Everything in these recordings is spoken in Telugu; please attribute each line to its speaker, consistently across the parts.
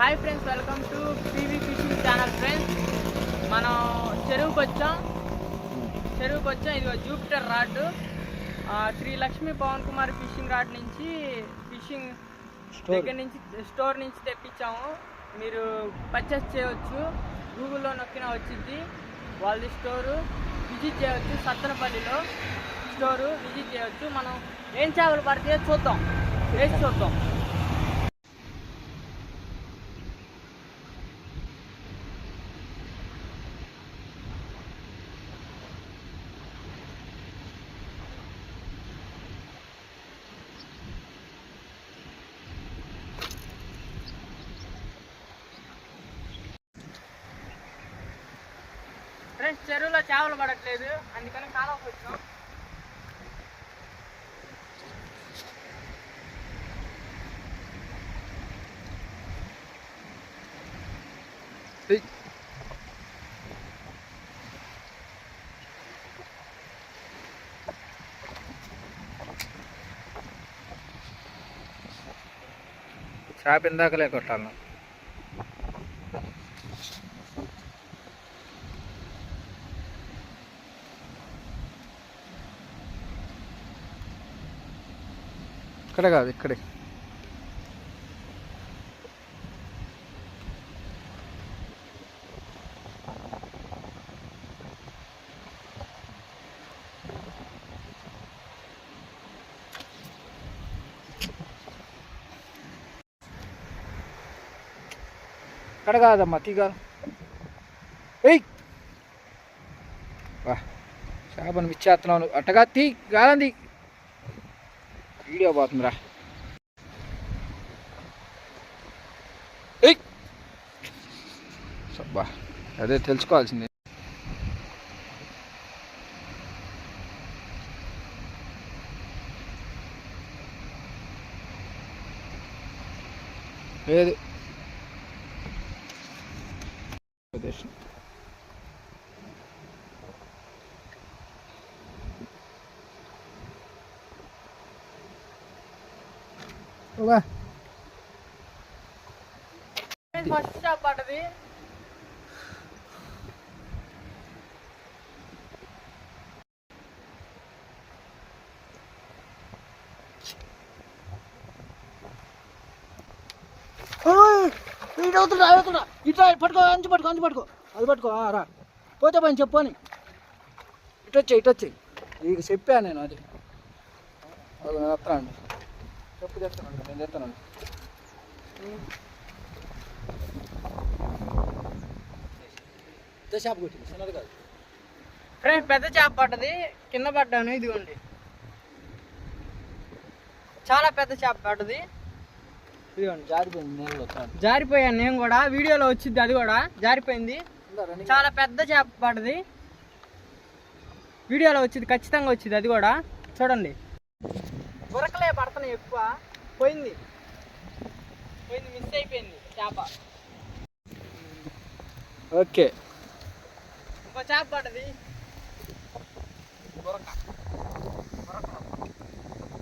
Speaker 1: Hi friends, welcome to PV fishing channel. Friends, మనం చెరువుకి వచ్చాం. ఇదిగో Jupiter rod, Shri Lakshmi Pavan Kumar fishing rod నుంచి, ఫిషింగ్ దగ్గర నుంచి, స్టోర్ నుంచి తెప్పించాము. మీరు పర్చేస్ చేయవచ్చు, గూగుల్లో నొక్కినా వచ్చింది. వాళ్ళది స్టోరు విజిట్ చేయవచ్చు. సత్తనపల్లిలో స్టోరు విజిట్ చేయవచ్చు. మనం ఏం చేపలు పడితే చూద్దాం, వేసి చూద్దాం. ఫ్రెండ్స్, చెరువులో చేపలు పడట్లేదు, అందుకని కాలువకి వచ్చాం.
Speaker 2: చేప ఇందాకలే కొట్టాను. ఇక్కడ కాదు, ఇక్కడే. ఇక్కడ కాదమ్మా, తీగాలి. ఏయ్ వా, చేపను మిచ్చేస్తున్నాను. అట్టగా తీ, గాలంది. వీడియో పోతుందిరా. ఏయ్ సబ్బా, అదే తెలుసుకోవాల్సింది. లేదు
Speaker 1: ఫస్ట్ చేప పడ్డది.
Speaker 2: అవుతున్నా ఇట్లా పట్టుకో, అంచు పట్టుకో, అది పట్టుకో. రా, పోతే పని చెప్పు అని. ఇటొచ్చి ఇక చెప్పాను నేను. అది వస్తానండి, చెప్పు చేస్తానండి, నేను చేస్తానండి. చేప కొట్టింది, చిన్నది కాదు.
Speaker 1: ఫ్రెండ్స్, పెద్ద చేప పడ్డది, కింద పడ్డాను. ఇదిగోండి, చాలా పెద్ద చేప పడ్డది.
Speaker 2: ఇదిగోండి, జారిపోయింది నీళ్ళలో.
Speaker 1: జారిపోయాను నేను కూడా, వీడియోలో వచ్చింది. అది కూడా జారిపోయింది. చాలా పెద్ద చేప పడ్డది, వీడియోలో వచ్చింది, ఖచ్చితంగా వచ్చింది. అది కూడా చూడండి. గురకలే పడుతున్నాయి ఎక్కువ. పోయింది, మిస్ అయిపోయింది చేప.
Speaker 2: ఓకే,
Speaker 1: ఇంకో చేప పడ్డది.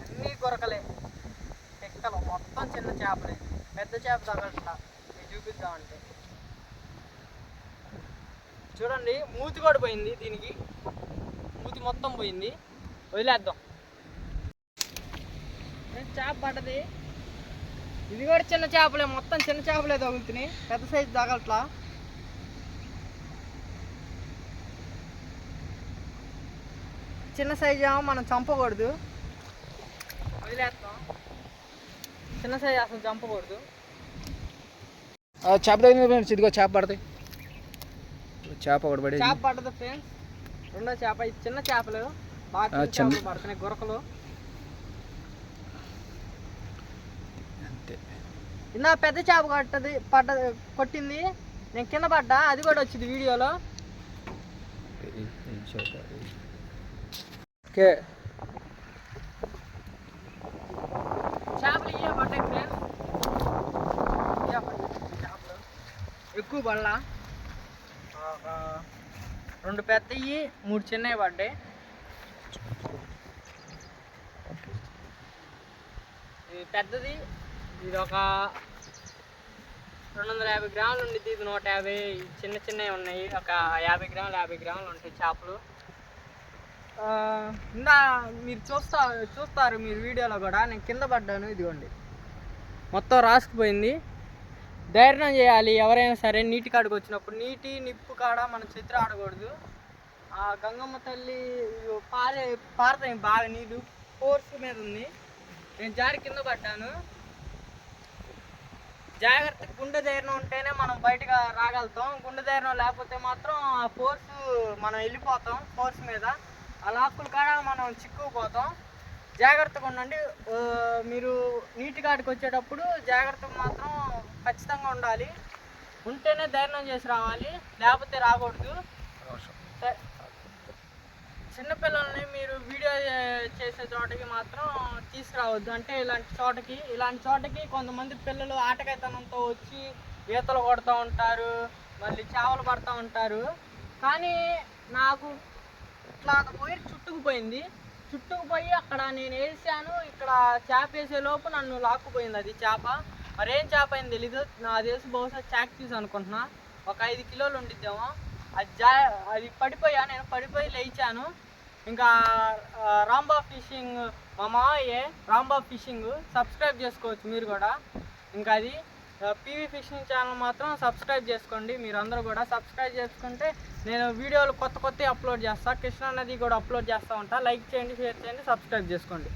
Speaker 1: అన్నీ గురకలే, ఎక్కలు మొత్తం చిన్న చేపలే. పెద్ద చేప తగలట్లా. మీకు చూపిద్దామంటే చూడండి, మూతి కూడా పోయింది. దీనికి మూతి మొత్తం పోయింది. వదిలేద్దాం. చేప పడ్డది. ఇది కూడా చిన్న చేపలే, మొత్తం చిన్న చేపలే తగులుతున్నాయి. పెద్ద సైజు తగలట్లా. చిన్న సైజు ఏమో మనం చంపకూడదు, వదిలేస్తాం. చిన్న సైజు అసలు చంపకూడదు.
Speaker 2: చేప తగిన ఫ్రెండ్స్, ఇదిగో చేప పడతాయి. చేప ఒకటి పడి,
Speaker 1: చేప పడ్డది ఫ్రెండ్స్. రెండో చేప. ఇది చిన్న చేపలు, బాగా చేపలు పడుతున్నాయి, గురకలు.
Speaker 2: అంతే.
Speaker 1: ఇందా పెద్ద చేప కొట్టింది, నేను కింద పడ్డా. అది కూడా వచ్చింది వీడియోలో.
Speaker 2: ఓకే,
Speaker 1: చేపలు ఇవే పడ్డాయి ఫ్రెండ్స్. చేపలు ఎక్కువ పడలా. రెండు పెద్దవి, 3 చిన్నవి పడ్డాయి. ఇది పెద్దది, ఇది ఒక 250 గ్రాములు ఉండిద్ది, ఇది 150. చిన్న చిన్నవి ఉన్నాయి, ఒక 50 గ్రాములు ఉంటాయి చేపలు. ఇందా మీరు చూస్తారు మీరు వీడియోలో కూడా, నేను కింద పడ్డాను, ఇదిగోండి మొత్తం రాసుకుపోయింది. ధైర్యం చేయాలి ఎవరైనా సరే నీటి కాడికి వచ్చినప్పుడు. నీటి నిప్పు కాడ మనం చిత్ర ఆడకూడదు. ఆ గంగమ్మ తల్లి పారుతాయి బాగా నీళ్ళు, ఫోర్స్ మీద ఉంది. నేను జారి కింద పడ్డాను. జాగ్రత్త, గుండె ధైర్యం ఉంటేనే మనం బయటకు రాగలుగుతాం. గుండె ధైర్యం లేకపోతే మాత్రం ఆ ఫోర్స్ మనం వెళ్ళిపోతాం. ఫోర్స్ మీద ఆ లాక్కుల కాడ మనం చిక్కుకుపోతాం. జాగ్రత్తగా ఉండండి. మీరు నీటి కాడికి వచ్చేటప్పుడు జాగ్రత్తగా మాత్రం ఖచ్చితంగా ఉండాలి. ఉంటేనే ధైర్యం చేసి రావాలి, లేకపోతే రాకూడదు. చిన్నపిల్లల్ని మీరు వీడియో చేసే చోటకి మాత్రం తీసుకురావద్దు. అంటే ఇలాంటి చోటకి కొంతమంది పిల్లలు ఆటకాయతనంతో వచ్చి ఈతలు కొడుతూ ఉంటారు, మళ్ళీ చేపలు పడుతూ ఉంటారు. కానీ నాకు ఇట్లా పోయి చుట్టుకుపోయి అక్కడ నేను వేసాను. ఇక్కడ చేప వేసే లోపు నన్ను లాక్కుపోయింది అది చేప. మరేం చేప అయింది తెలీదు. నా తెలిసి బహుశా చాక్ పీస్ అనుకుంటున్నా. ఒక 5 కిలోలు ఉండిద్దామో. అది నేను పడిపోయి లేచాను. ఇంకా రాంబాబు ఫిషింగ్, మా మావయ్యే రాంబాబు ఫిషింగ్, సబ్స్క్రైబ్ చేసుకోవచ్చు మీరు కూడా. ఇంకా అది పీవీ ఫిషింగ్ ఛానల్ మాత్రం సబ్స్క్రైబ్ చేసుకోండి. మీరు అందరూ కూడా సబ్స్క్రైబ్ చేసుకుంటే నేను వీడియోలు కొత్త అప్లోడ్ చేస్తాను. కృష్ణా నది కూడా అప్లోడ్ చేస్తూ ఉంటాను. లైక్ చేయండి, షేర్ చేయండి, సబ్స్క్రైబ్ చేసుకోండి.